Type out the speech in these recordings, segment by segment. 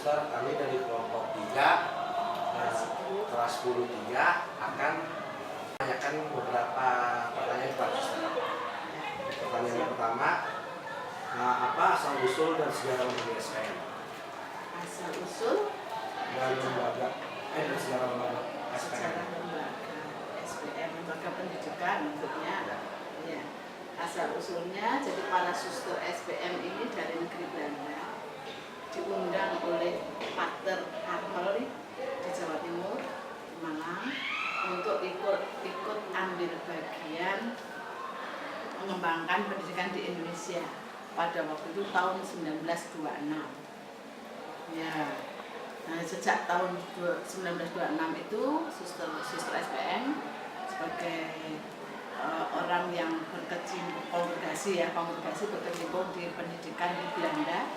suster, kami dari kelompok 3 kelas 10 3 akan menanyakan beberapa pertanyaan kepada suster. Pertanyaan yang pertama, apa asal usul dan sejarah lembaga SPM? Asal usul Dan lembaga dan sejarah lembaga SPM. sejarah lembaga SPM, lembaga pendidikan maksudnya. Ya. Asal usulnya, jadi para suster SPM ini dari negeri Belanda diundang oleh Pater Karmel di Jawa Timur, di Malang, untuk ikut ambil bagian mengembangkan pendidikan di Indonesia pada waktu itu tahun 1926. Ya. Nah, sejak tahun 1926 itu suster SPM sebagai orang yang kongregasi berkecimpung di pendidikan di Belanda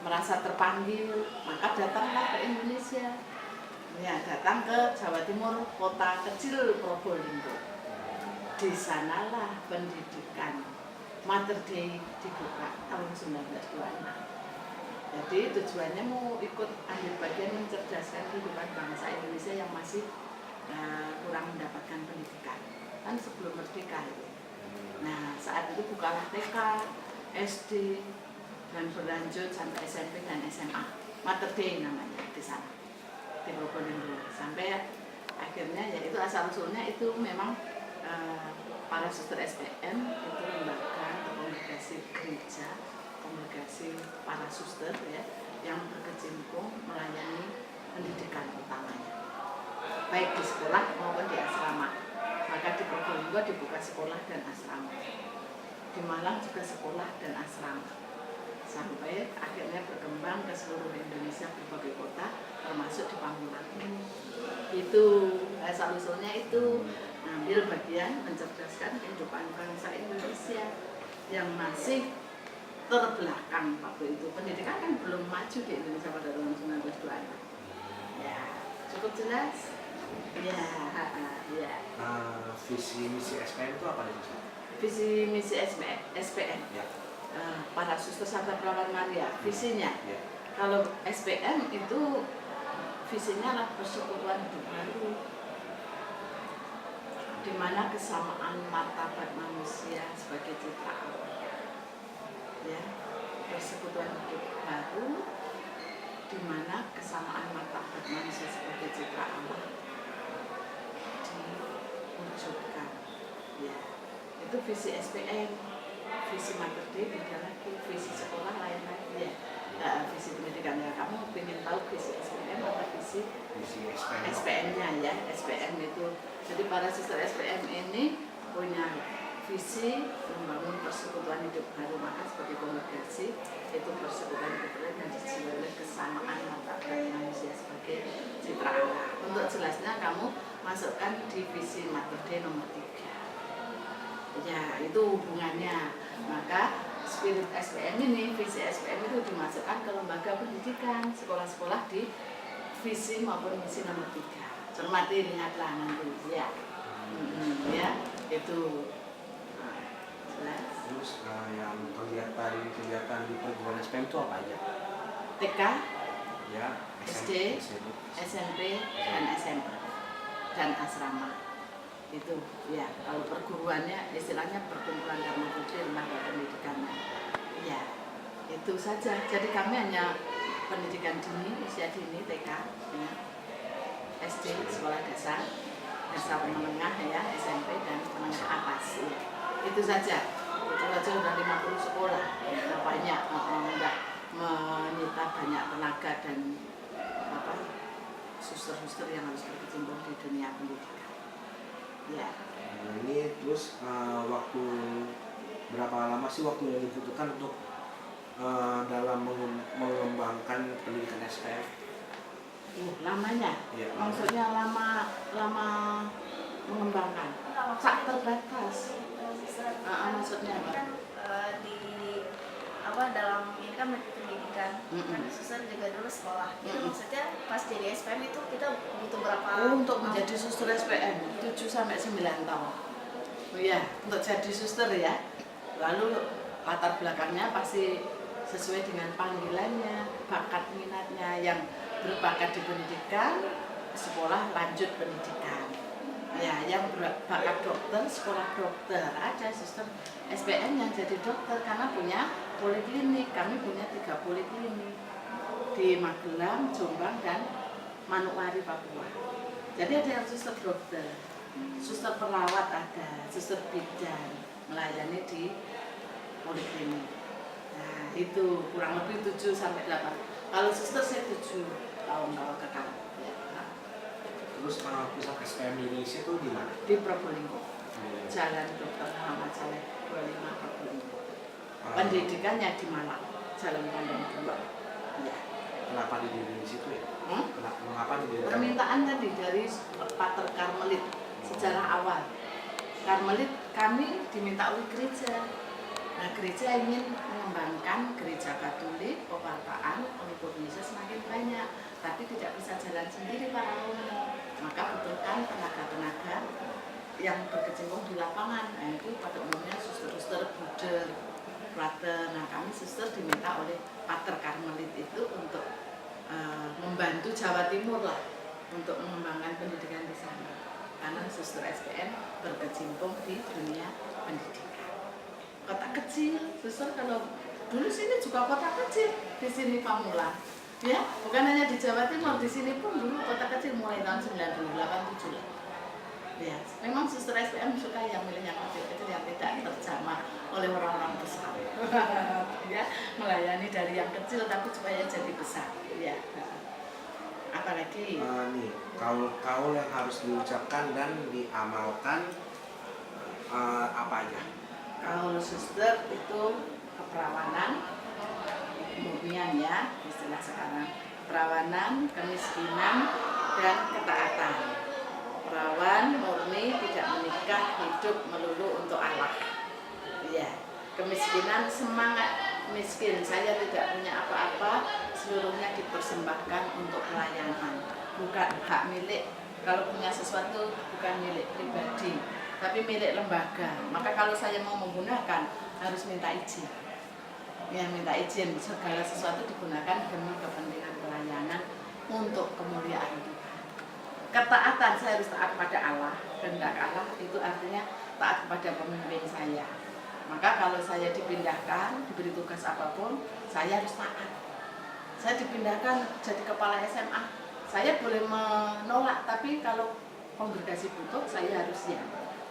merasa terpanggil, maka datanglah ke Indonesia. Ya, datang ke Jawa Timur, kota kecil Probolinggo. Di sanalah pendidikan Mater Dei dibuka tahun 1926. Jadi tujuannya mau ikut ambil bagian mencerdaskan kehidupan bangsa Indonesia yang masih kurang mendapatkan pendidikan. Kan sebelum merdeka itu. Nah, saat itu bukalah TK, SD, dan berlanjut sampai SMP dan SMA. Mater Dei namanya di sana, di Probolinggo. Sampai akhirnya yaitu asal usulnya itu memang para suster SPM itu lembaga atau kongregasi gereja, kongregasi para suster ya, yang berkecimpung melayani pendidikan utamanya, baik di sekolah maupun di asrama. Maka di Probolinggo dibuka sekolah dan asrama, di Malang juga sekolah dan asrama, sampai akhirnya berkembang ke seluruh Indonesia, berbagai kota, termasuk di Pamulang. Itu asal usulnya itu ambil bagian mencerdaskan kehidupan bangsa Indonesia yang masih terbelakang waktu itu. Pendidikan kan belum maju di Indonesia pada tahun 1926. Ya, cukup jelas. Ya. Visi misi SPM itu apa nih? Visi misi SPM. Ya. Para suster sahabat perawan Maria, visinya. Ya. Kalau SPM itu visinya adalah persekutuan hidup baru, di mana kesamaan martabat manusia sebagai citra Allah. Ya, persekutuan hidup baru, di mana kesamaan martabat manusia sebagai citra Allah diwujudkan. Ya, itu visi SPM, visi Mater Dei beda lagi, visi sekolah lain-lain ya. Nah, visi pendidikan ya, kamu ingin tahu visi SPM atau visi SPM-nya ya. SPM itu, jadi para suster SPM ini punya visi membangun persekutuan hidup baru, maka sebagai kongregasi itu persekutuan hidup baru dan dijiwai oleh kesamaan martabat manusia sebagai citra Allah. Untuk jelasnya kamu masukkan di visi Mater Dei nomor 3. Ya, itu hubungannya. Maka spirit SPM ini, visi SPM itu dimasukkan ke lembaga pendidikan, sekolah-sekolah di visi maupun misi nomor 3. Cermati, lihatlah nanti ya. Ya, itu jelas. Terus yang kegiatan di perguruan SPM itu apa aja? TK, Ya, SD, SMP, dan SMA, dan asrama. Itu ya, kalau perguruannya istilahnya perkumpulan Dharma Putri lembaga pendidikannya. Ya, itu saja. Jadi kami hanya pendidikan dini, usia dini, TK, ya. SD, sekolah dasar menengah ya, SMP dan menengah atas ya. Itu saja. Itu saja udah 50 sekolah. Ya, banyak, enggak menyita banyak tenaga dan suster-suster yang harus berkecimpung di dunia pendidikan. Ya. Ini terus waktu berapa lama sih waktu yang dibutuhkan untuk dalam mengembangkan pendidikan SPM? Lamanya? Ya, maksudnya lama mengembangkan? Tak terbatas. Maksudnya apa? Kan dalam ini kan pendidikan, kan suster juga dulu sekolah. Itu maksudnya pas jadi SPM itu kita butuh berapa? Untuk menjadi suster SPM 7-9 tahun. Oh iya, untuk jadi suster ya. Lalu latar belakangnya pasti sesuai dengan panggilannya, bakat minatnya. Yang berbakat di pendidikan, sekolah lanjut pendidikan. Ya, yang berbakat dokter, sekolah dokter. Ada suster SPM yang jadi dokter karena punya poliklinik. Kami punya 3 poliklinik di Magelang, Jombang, dan Manokwari, Papua. Jadi ada yang suster dokter, suster perawat ada, suster bidan melayani di poliklinik. Nah, itu kurang lebih 7 sampai 8. Kalau suster saya 7 tahun kalau kakak. Ya. Terus pusat SPM di Indonesia itu di mana? Di Probolinggo, Jalan Dr. Muhammad Saleh 25 Probolinggo. Pendidikannya di Malang, Jalan Pandang 2. Ya. Kenapa di Indonesia itu ya? Mengapa di Indonesia? Permintaan tadi dari Pater Karmelit sejarah awal. Karmelit kami diminta oleh gereja. Nah, gereja ingin mengembangkan gereja Katolik, pewartaan untuk Indonesia semakin banyak, tapi tidak bisa jalan sendiri para alumni. Maka butuhkan tenaga-tenaga yang berkecimpung di lapangan. Nah, itu pada umumnya suster-suster, buder, prater. Nah, kami suster diminta oleh Pater Karmelit itu untuk membantu Jawa Timur lah untuk mengembangkan pendidikan di sana. Karena suster SPM berkecimpung di dunia pendidikan. Kota kecil, suster kalau dulu sini juga kota kecil, di sini Pamulang. Ya, bukan hanya di Jawa Timur, di sini pun dulu kota kecil mulai tahun 98-7 lah. Ya, memang suster SPM suka yang milih yang kecil-kecil yang tidak terjamah oleh orang-orang besar. Ya, melayani dari yang kecil tapi supaya jadi besar. Ya. Apalagi nih, kaul yang harus diucapkan dan diamalkan apa aja? kalau suster itu keperawanan, kemurnian ya istilah sekarang. Perawanan, kemiskinan, dan ketaatan. Perawan, murni, tidak menikah, hidup melulu untuk Allah. Ya, kemiskinan, semangat miskin. Saya tidak punya apa-apa, seluruhnya dipersembahkan untuk pelayanan. Bukan hak milik. Kalau punya sesuatu bukan milik pribadi, tapi milik lembaga. Maka kalau saya mau menggunakan harus minta izin. Ya, minta izin. Segala sesuatu digunakan demi kepentingan pelayanan untuk kemuliaan Tuhan. Ketaatan, saya harus taat pada Allah. Kehendak Allah itu artinya taat kepada pemimpin saya. Maka kalau saya dipindahkan, diberi tugas apapun, saya harus taat. Saya dipindahkan jadi kepala SMA, saya boleh menolak, tapi kalau kongregasi butuh, saya harus siap.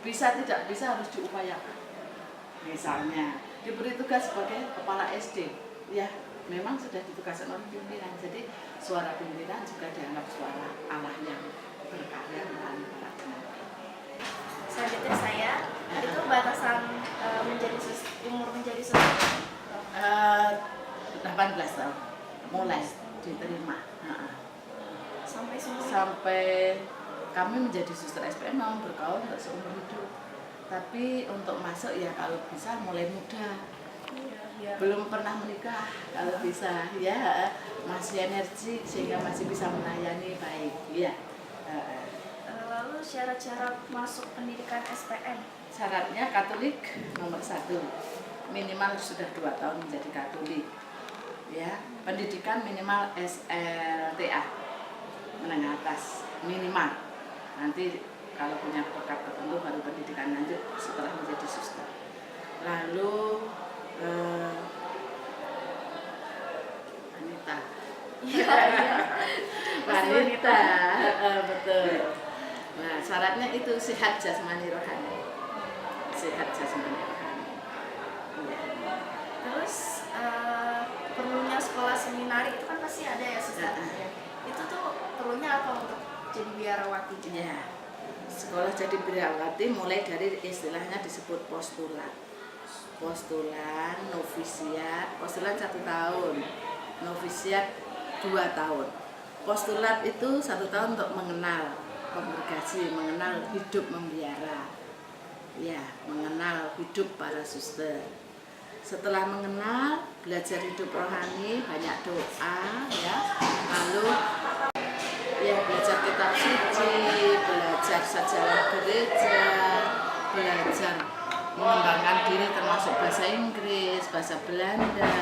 Bisa tidak bisa harus diupayakan. Misalnya diberi tugas sebagai kepala SD, ya memang sudah ditugaskan oleh pimpinan. Jadi suara pimpinan juga dianggap suara Allah yang berkarya melalui para tenaga. Selanjutnya saya, itu batasan umur menjadi suster 18 tahun mulai diterima. Sampai kami menjadi suster SPM memang bergaul untuk seumur hidup. Tapi untuk masuk ya kalau bisa mulai muda. Iya. Belum pernah menikah kalau bisa ya, masih energi sehingga masih bisa melayani baik ya. Lalu syarat-syarat masuk pendidikan SPM? Syaratnya Katolik nomor 1, minimal sudah 2 tahun menjadi Katolik ya. Pendidikan minimal SLTA menengah atas minimal. Nanti kalau punya bakat tertentu baru pendidikan lanjut setelah menjadi suster. Lalu wanita. Wanita, betul. Nah, syaratnya itu sehat jasmani rohani. Sehat jasmani rohani. Ya. Terus perlunya sekolah seminari itu kan pasti ada ya suster. Itu tuh perlunya apa untuk jadi biarawati? Ya. Sekolah jadi biarawati mulai dari istilahnya disebut postulat. Postulan, novisiat, postulan 1 tahun, novisiat 2 tahun. Postulat itu 1 tahun untuk mengenal kongregasi, mengenal hidup membiara, ya, mengenal hidup para suster. Setelah mengenal, belajar hidup rohani, banyak doa, ya, lalu ya belajar kitab suci, belajar sejarah gereja, belajar mengembangkan diri termasuk bahasa Inggris, bahasa Belanda,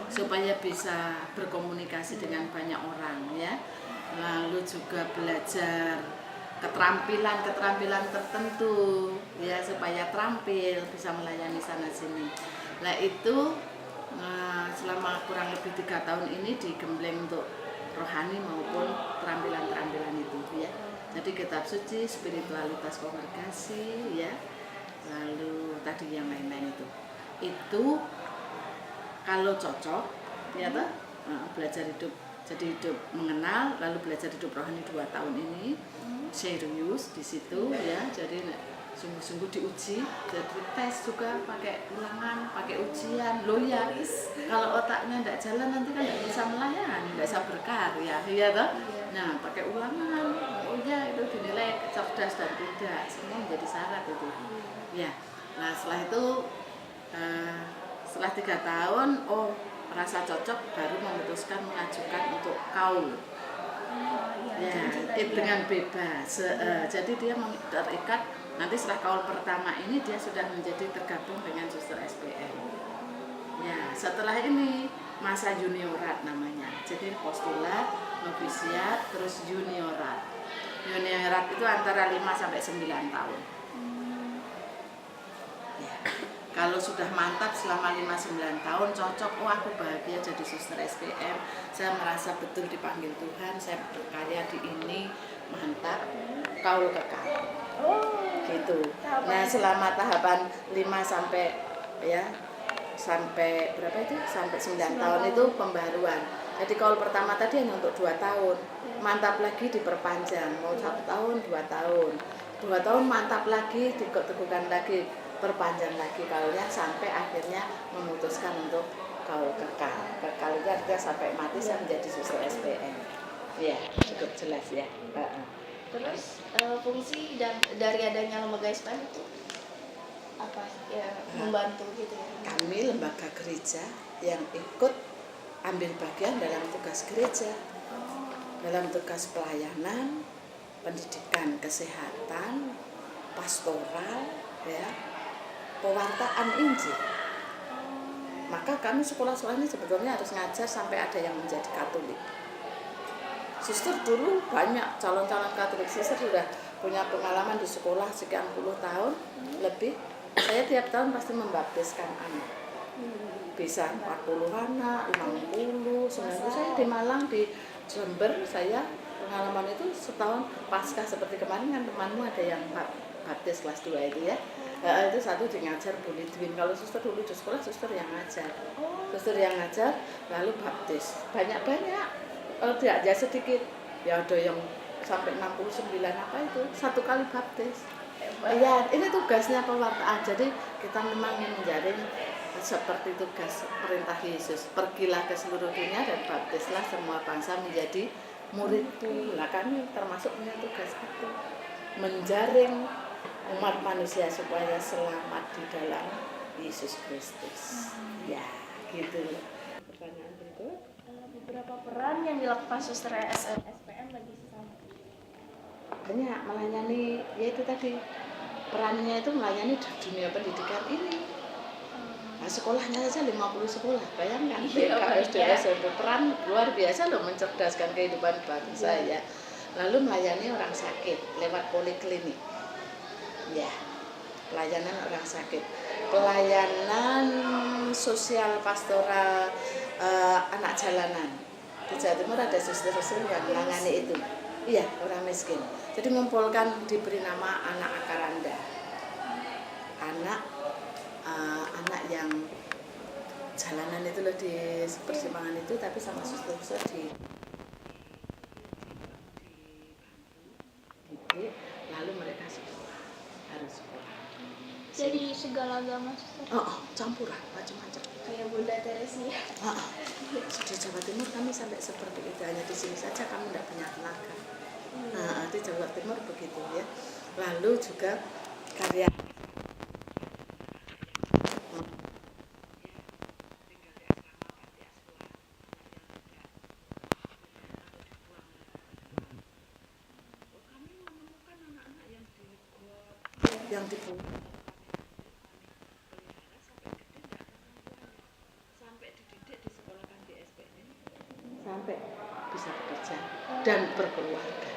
supaya bisa berkomunikasi dengan banyak orang ya. Lalu juga belajar keterampilan tertentu ya, supaya terampil bisa melayani sana sini. Nah itu selama kurang lebih 3 tahun ini digembleng untuk rohani maupun keterampilan itu ya. Jadi kitab suci, spiritualitas kongregasi ya, lalu tadi yang lain-lain itu kalau cocok ya toh, belajar hidup, jadi hidup mengenal, lalu belajar hidup rohani 2 tahun ini serius di situ ya. Jadi sungguh-sungguh diuji, jadi tes juga pakai ulangan, pakai ujian loh ya. Kalau otaknya tidak jalan nanti kan tidak bisa melayani, tidak bisa berkarya ya toh. Nah pakai ulangan, oh ya itu dinilai cerdas dan tidak, semua menjadi syarat itu ya. Nah setelah itu setelah 3 tahun merasa cocok, baru memutuskan mengajukan untuk kaul ya, dengan bebas. Jadi dia terikat. Nanti setelah kaul pertama ini dia sudah menjadi tergabung dengan suster SPM. Ya, setelah ini masa juniorat namanya. Jadi postulat, novisiat, terus juniorat. Juniorat itu antara 5 sampai 9 tahun. Ya. Kalau sudah mantap selama 5-9 tahun cocok, aku bahagia jadi suster SPM, saya merasa betul dipanggil Tuhan, saya berkarya di ini, mantap, kaul kekal. Gitu. Nah selama tahapan 5 sampai berapa itu? Sampai 9 tahun itu pembaruan. Jadi kaul pertama tadi hanya untuk 2 tahun, mantap lagi diperpanjang, mau 1 tahun, 2 tahun. 2 tahun mantap lagi, diteguhkan lagi, perpanjang lagi kaulnya sampai akhirnya memutuskan untuk kaul kekal. Kekal itu artinya sampai mati saya menjadi suster SPM. Ya, cukup jelas ya. Terus fungsi dari adanya lembaga SPM itu apa ya, membantu gitu ya? Kami lembaga gereja yang ikut ambil bagian dalam tugas gereja, dalam tugas pelayanan, pendidikan kesehatan, pastoral ya, pewartaan Injil. Maka kami sekolah-sekolah ini sebetulnya harus ngajar sampai ada yang menjadi Katolik. Suster dulu banyak calon-calon Katolik. Suster sudah punya pengalaman di sekolah sekian puluh tahun lebih. Saya tiap tahun pasti membaptiskan anak. Bisa 40 anak, 50, 90. Saya di Malang, di Jember, saya pengalaman itu setahun pasca seperti kemarin kan temanmu ada yang baptis kelas 2 itu ya. Itu satu di ngajar Bu Lidwin. Kalau suster dulu di sekolah suster yang ngajar. Suster yang ngajar lalu baptis. Banyak-banyak. Tidak aja sedikit. Ya ada yang sampai 69 apa itu. 1 kali baptis. Ya, ini tugasnya pewartaan. Jadi kita memang ingin menjaring seperti tugas perintah Yesus. Pergilah ke seluruh dunia dan baptislah semua bangsa menjadi muridku. Nah kami termasuk punya tugas itu. Menjaring umat manusia supaya selamat di dalam Yesus Kristus. Ya, gitu. Pertanyaan berikut. Beberapa peran yang dilakukan suster SPM bagi sesama. Banyak melayani, yaitu tadi perannya itu melayani di dunia pendidikan ini. Nah, sekolahnya saja 50 sekolah, bayangkan BK, SD, SMP, peran luar biasa loh, mencerdaskan kehidupan bangsa ya. Lalu melayani orang sakit lewat poliklinik. Ya, pelayanan orang sakit, pelayanan sosial pastoral anak jalanan. Di Jawa Timur ada suster-suster yang menangani itu. Iya, orang miskin. Jadi mengumpulkan, diberi nama anak akaranda. Anak yang jalanan itu loh, di persimpangan itu, tapi sama suster-suster lalu mereka harus sekolah. Jadi segala agama suster. Campuran macam-macam. Kayak Bunda Teresia. Di Jawa Timur kami sampai seperti itu, hanya di sini saja kami tidak punya tenaga. Di Jawa Timur begitu ya. Lalu juga karya yang dibuat sampai bisa bekerja dan berkeluarga.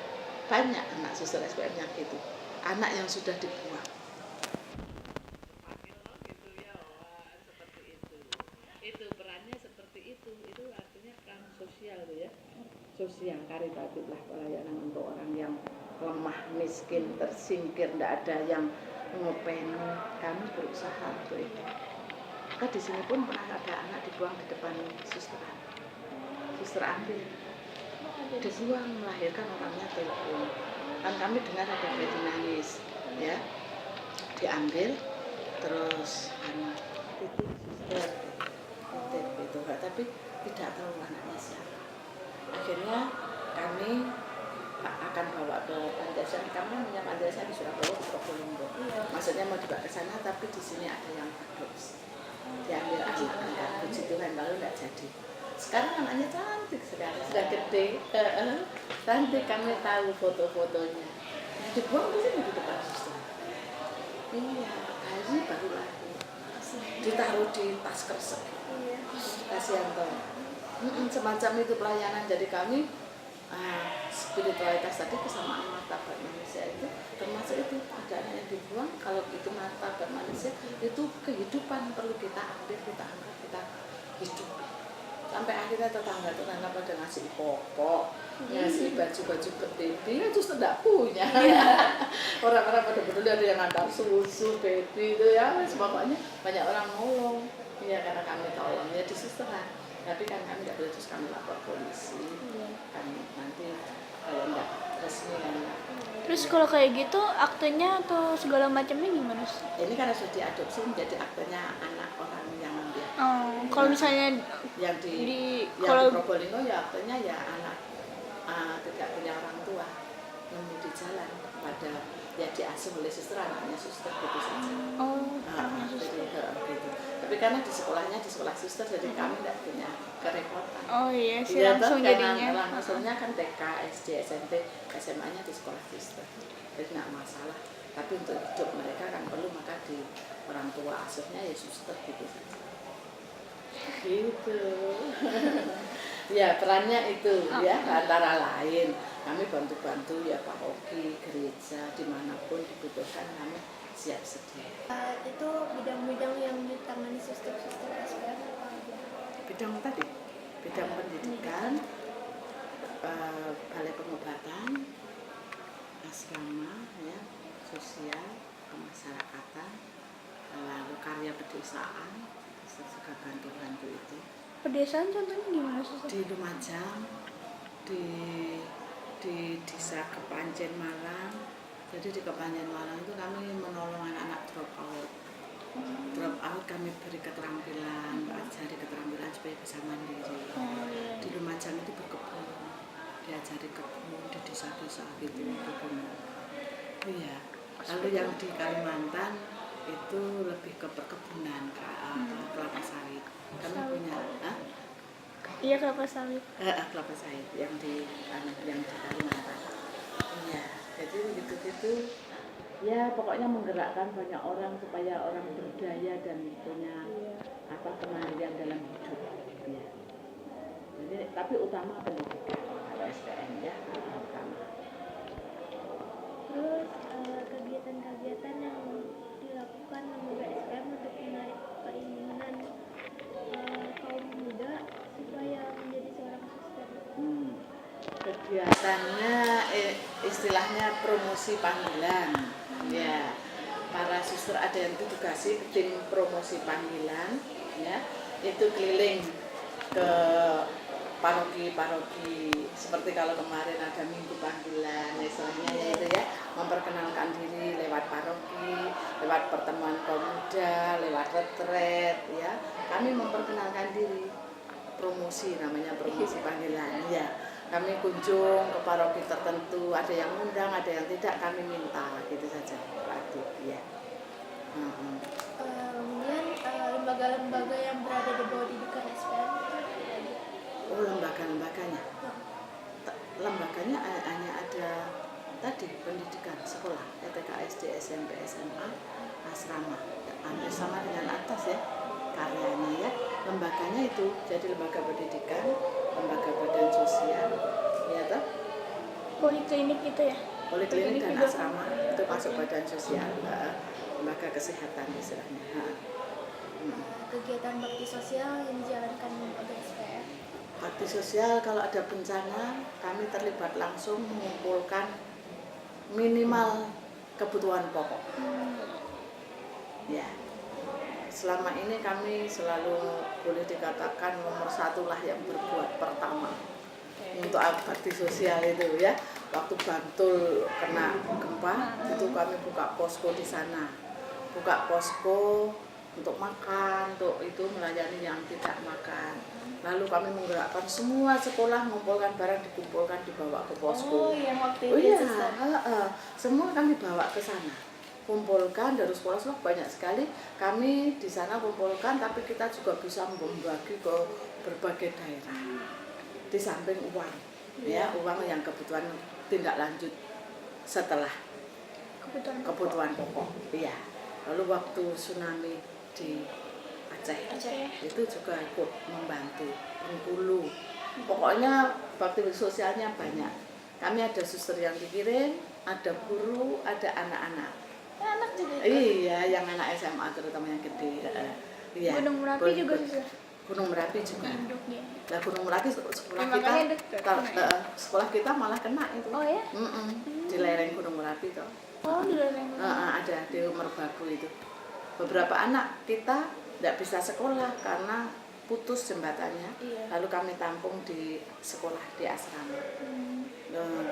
Banyak anak suster SPM yang gitu, anak yang sudah dibuang. Itu perannya seperti itu artinya peran sosial ya, sosial karitatif lah, pelayanan untuk orang yang lemah, miskin, tersingkir, tidak ada yang ngopeni. Kami berusaha untuk itu. Maka di sini pun pernah ada anak dibuang di depan suster ambil, dibuang, melahirkan, orangnya telepon, kan kami dengar ada bayi nangis, ya, diambil, terus titip suster, titip gitu, tapi tidak tahu anaknya siapa. Akhirnya kami akan bawa ke panti asuhan. Kami punya panti asuhan di Surabaya, di Probolinggo. Maksudnya mau dibawa ke sana, tapi di sini ada yang adopsi. Diambil anak, puji Tuhan, lalu tidak jadi. Sekarang anaknya cantik sekali, sudah gede, cantik. Kami tahu foto-fotonya. Yang dibuang di sini di depan suster. Iya, bayi baru lahir, ditaruh di tas kresek. Kasihan toh. Semacam itu pelayanan. Jadi kami spiritualitas tadi, kesamaan martabat manusia itu termasuk itu. Ada anak yang dibuang, kalau itu martabat manusia itu kehidupan, perlu kita ambil, kita angkat, kita hidup. Sampai akhirnya tetangga pada ngasih popok, ngasih baju-baju baby, kan terus tidak punya. Orang-orang pada betul ada yang ngantar susu baby itu ya, pokoknya banyak orang nolong. Ya karena kami tolong ya disusterkan. Tapi kan kami tidak boleh, terus kami lapor polisi. Kami nanti kalau tidak resmi kan. Terus kalau kayak gitu aktenya atau segala macamnya gimana sih? Ini karena sudah diadopsi menjadi aktenya anak orang yang dia. Kalau misalnya yang di kalau Probolinggo ya aktenya ya anak tidak punya orang tua, nemu di jalan pada ya diasuh oleh suster, anaknya suster gitu saja. Anaknya suster. Gitu. Tapi karena di sekolah suster, jadi kami tidak punya kerepotan. Oh iya sih, Ya, langsung jadinya. Langsungnya kan TK, SD, SMP, SMA-nya di sekolah suster. Jadi tidak masalah. Tapi untuk hidup mereka kan perlu, maka di orang tua asuhnya ya suster gitu saja. Gitu. Ya perannya itu ya, antara lain kami bantu-bantu ya paroki, gereja, dimanapun dibutuhkan kami siap sedia. Itu bidang-bidang yang ditangani suster-suster SPM apa aja? Bidang tadi, bidang pendidikan, balai pengobatan, asrama, ya, sosial, kemasyarakatan, lalu karya pedesaan, suka bantu-bantu itu. Pedesaan contohnya gimana sih? Di Lumajang, di desa Kepanjen Malang. Jadi di Kepanjen Malang itu kami menolong anak-anak drop out. Drop out kami beri keterampilan, ajari keterampilan supaya bisa mandiri. Di Lumajang itu berkebun, diajari kebun di desa-desa gitu, kebun. Iya. Lalu yang di Kalimantan itu lebih ke perkebunan, kelapa sawit. Kami punya, Iya, kelapa sawit. kelapa sawit yang di Kalimantan. Iya, jadi gitu-gitu. Ya pokoknya menggerakkan banyak orang supaya orang berdaya dan punya kemandirian dalam hidup. Ya. Jadi tapi utama pendidikan kalau SPM ya utama. Terus kegiatan-kegiatan yang dilakukan lembaga SPM untuk menarik keinginan kaum muda supaya menjadi seorang suster. Kegiatannya istilahnya promosi panggilan. Ya, para suster ada yang ditugasi tim promosi panggilan, ya, itu keliling ke paroki-paroki. Seperti kalau kemarin ada minggu panggilan, istilahnya ya itu ya, memperkenalkan diri lewat paroki, lewat pertemuan kaum muda, lewat retret, ya. Kami memperkenalkan diri, promosi namanya promosi panggilan, ya. Kami kunjung ke paroki tertentu, ada yang undang, ada yang tidak, kami minta gitu saja, Pak. Ya. Kemudian lembaga-lembaga yang berada di bawah didikan SPM itu ada. Oh, lembaga-lembaganya. Lembaganya hanya ada tadi pendidikan sekolah, TK, SD, SMP, SMA, asrama. Hampir sama dengan atas ya karyanya ya. Lembaganya itu, jadi lembaga pendidikan, lembaga badan sosial, ya toh, Poliklinik gitu ya? poliklinik dan juga. asrama itu masuk badan sosial, lembaga kesehatan istilahnya. Kegiatan bakti sosial yang dijalankan oleh SPM. Bakti sosial kalau ada bencana kami terlibat langsung mengumpulkan minimal kebutuhan pokok. Ya, selama ini kami selalu boleh dikatakan nomor satu lah yang berbuat pertama untuk bakti sosial itu ya. Waktu Bantul kena gempa itu kami buka posko di sana, buka posko untuk makan, untuk itu melayani yang tidak makan. Lalu kami menggerakkan semua sekolah, mengumpulkan barang, dikumpulkan, dibawa ke posko. Oh, yang waktu Oh itu iya, Suster. semua kami bawa ke sana. Kumpulkan dari sekolah-sekolah banyak sekali. Kami di sana kumpulkan, tapi kita juga bisa membagi ke berbagai daerah. Di samping uang, ya uang yang kebutuhan tindak lanjut setelah kebutuhan pokok. Iya. Lalu waktu tsunami di Aceh itu juga ikut membantu Bengkulu. Pokoknya bakti sosialnya banyak. Kami ada suster yang dikirim, ada guru, ada anak-anak. Anak juga. Iya, yang anak SMA terutama yang gede. Iya. Gunung Merapi juga susah. Gunung Merapi juga. Induknya. Nah, Gunung Merapi sekolah Ya, kita, makanya deket. sekolah kita malah kena itu. Oh ya? Di lereng Gunung Merapi tuh. Oh, di lereng. Ada di Merbabu itu. Beberapa anak kita tidak bisa sekolah karena putus jembatannya. Iya. Lalu kami tampung di sekolah di asrama.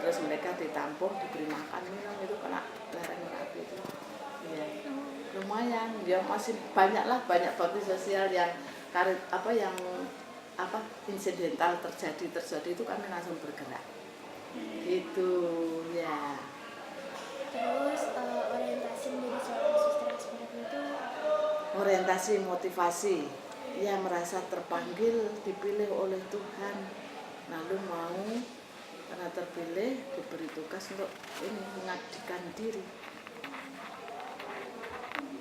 Terus mereka ditampung, diberi makan minum itu kena lereng Merapi itu. Iya. Lumayan, ya masih banyak bakti sosial yang insidental terjadi itu kami langsung bergerak. Itu ya. Terus orientasi menjadi seorang suster SPM itu Orientasi motivasi, ia merasa terpanggil, dipilih oleh Tuhan, lalu mau karena terpilih diberi tugas untuk ini mengabdikan diri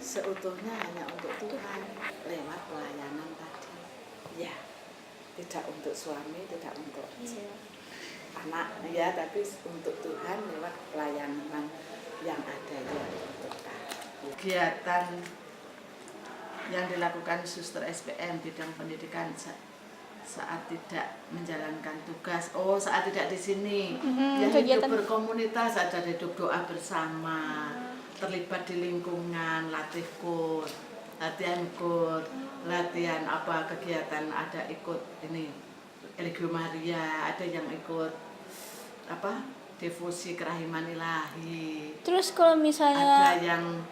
seutuhnya hanya untuk Tuhan lewat pelayanan tadi. Ya, tidak untuk suami, tidak untuk anak, ya, tapi untuk Tuhan lewat pelayanan yang ada itu untuk kegiatan yang dilakukan suster SPM bidang pendidikan saat tidak menjalankan tugas, saat tidak di sini, ya hidup berkomunitas, ada hidup doa bersama, terlibat di lingkungan, latihan kegiatan, ada ikut ini Religio Maria, ada yang ikut devosi kerahiman ilahi. Terus kalau misalnya Ada yang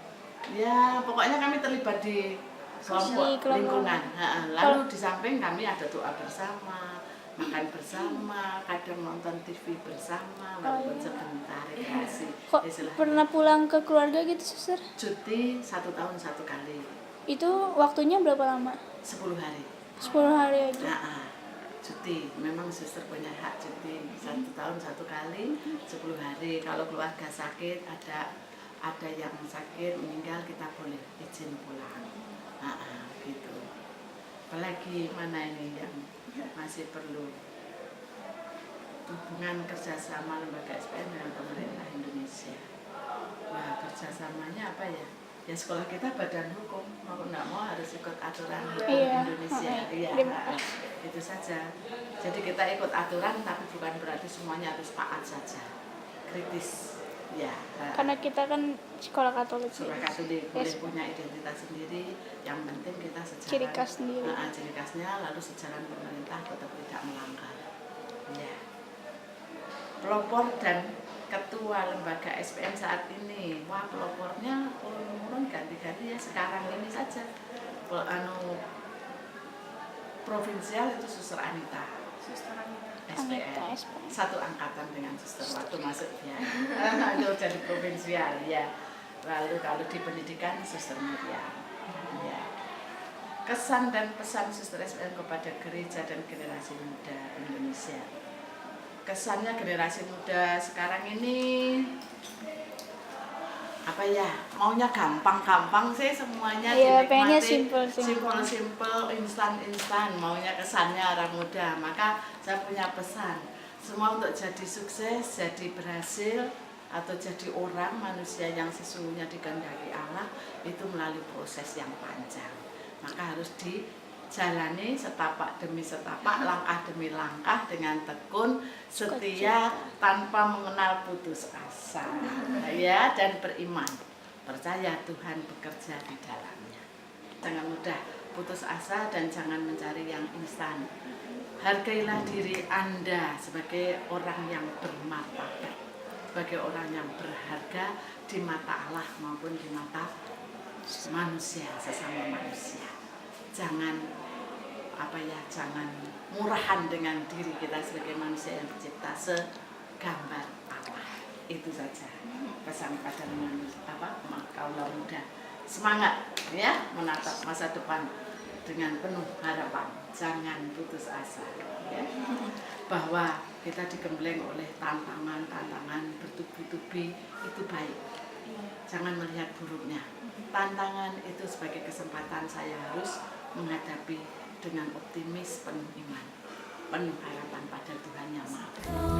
ya pokoknya kami terlibat di kelompok lingkungan. Lalu di samping kami ada doa bersama, makan bersama, kadang nonton TV bersama, walaupun sebentar rekreasi. kok pernah pulang ke keluarga gitu, Suster? Cuti 1 tahun 1 kali. Itu waktunya berapa lama? 10 hari. 10 hari aja. Cuti, memang suster punya hak cuti 1 tahun 1 kali 10 hari. Kalau keluarga sakit, ada yang sakit meninggal, kita boleh izin pulang. Gitu. Apalagi mana ini yang masih perlu hubungan kerjasama lembaga SPM dengan pemerintah Indonesia. Nah, kerjasamanya apa ya? Ya sekolah kita badan hukum, mau nggak mau harus ikut aturan hukum Indonesia. Itu saja. Jadi kita ikut aturan, tapi bukan berarti semuanya harus taat saja. Kritis. Ya. Karena kita kan sekolah Katolik. Sekolah Katolik boleh punya identitas sendiri. Yang penting kita sejalan. Ciri khas sendiri. Ciri khasnya, lalu sejalan pemerintah tetap tidak melanggar. Ya. Pelopor dan ketua lembaga SPM saat ini, pelopornya turun ganti-ganti ya, sekarang ini saja provinsial itu Suster Anita, SPM, satu angkatan dengan Suster waktu masuk ya, itu jadi provinsial ya. Lalu kalau di pendidikan Suster Miriam ya. Kesan dan pesan Suster SPM kepada gereja dan generasi muda Indonesia. Kesannya generasi muda sekarang ini apa ya, maunya gampang-gampang sih semuanya Iya, pengennya dinikmati, simple. simple, instan, maunya kesannya orang muda. Maka saya punya pesan, semua untuk jadi sukses, jadi berhasil, atau jadi orang manusia yang sesungguhnya dikehendaki Allah itu melalui proses yang panjang. Maka harus dijalani setapak demi setapak, langkah demi langkah dengan tekun, setia, tanpa mengenal putus asa, ya, dan beriman, percaya Tuhan bekerja di dalamnya. Jangan mudah putus asa dan jangan mencari yang instan. Hargailah diri Anda sebagai orang yang bermartabat, sebagai orang yang berharga di mata Allah maupun di mata manusia, sesama manusia. Jangan jangan murahan dengan diri kita sebagai manusia yang tercipta segambar Allah. Itu saja pesan pada kaula muda. Semangat ya menatap masa depan dengan penuh harapan. Jangan putus asa ya. Bahwa kita digembleng oleh tantangan bertubi-tubi itu baik. Jangan melihat buruknya. Tantangan itu sebagai kesempatan saya harus menghadapi dengan optimis, penuh iman, penuh harapan pada Tuhan Yang Maha.